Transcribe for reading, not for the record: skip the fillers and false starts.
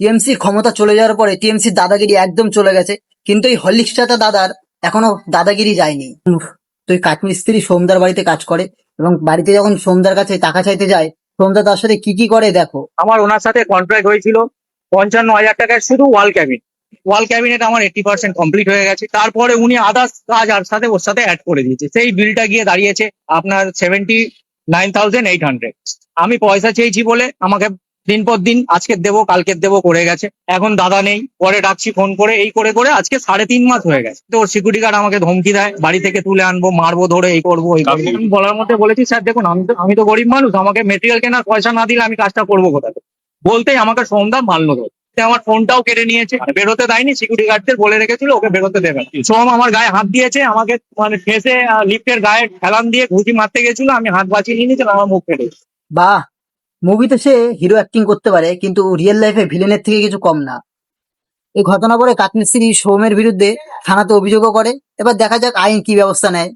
TMC ক্ষমতা চলে যাওয়ার পরে টিএমসির দাদাগিরি একদম চলে গেছে, কিন্তু এই হরলিক্সটা দাদার এখনো দাদাগিরি যায়নি। তুই কাঠমিস্ত্রি সোমদার বাড়িতে কাজ করে, এবং বাড়িতে যখন সোমদার কাছে টাকা চাইতে যায়, সোমদা তার সাথে কি কি করে দেখো। আমার ওনার সাথে কন্ট্রাক্ট হয়েছিল 55,000 টাকায় শুধু ওয়াল ক্যাবিনেট আমার 80% কমপ্লিট হয়ে গেছে। তারপরে উনি আদার্স কাজ আর সাথে ওর সাথে অ্যাড করে দিয়েছে, সেই বিলটা গিয়ে দাঁড়িয়েছে আপনার 79,800। আমি পয়সা চেয়েছি বলে আমাকে দিন পর দিন আজকে দেবো কালকে দেবো করে গেছে। এখন দাদা নেই, পরে ডাকছি ফোন করে, এই করে করে আজকে 3.5 মাস হয়ে গেছে। তো ওর সিকিউরিটি গার্ড আমাকে ধমকি দেয়, বাড়ি থেকে তুলে আনবো, মারবো, ধরে এই করবো এই করবো। আমি বলার মধ্যে বলেছি, স্যার দেখুন আমি তো গরিব মানুষ, আমাকে মেটেরিয়াল কেনার পয়সা না দিলে আমি কাজটা করবো কোথা থেকে? বলতেই আমাকে সোমদা মারলো ধরে। আমার ফোনটাও কেটে নিয়েছে, বেরোতে দেয়নি, সিকিউরিটি গার্ডদের বলে রেখেছিল ওকে বেরোতে দেবে না। সোম আমার গায়ে হাত দিয়েছে, আমাকে মানে ঠেসে লিফটের গায়ে ঠেলান দিয়ে ঘুষি মারতে গেছিল, আমি হাত বাঁচিয়ে নিয়ে নিয়েছিলাম, আমার মুখ কেটে। বাহ, মুভিতে সে হিরো অ্যাক্টিং করতে পারে, কিন্তু রিয়েল লাইফে ভিলেনের থেকে কিছু কম না। এই ঘটনা পরে কাঠমিস্ত্রি সৌমের বিরুদ্ধে থানাতে অভিযোগও করে। এবার দেখা যাক আইন কি ব্যবস্থা নেয়।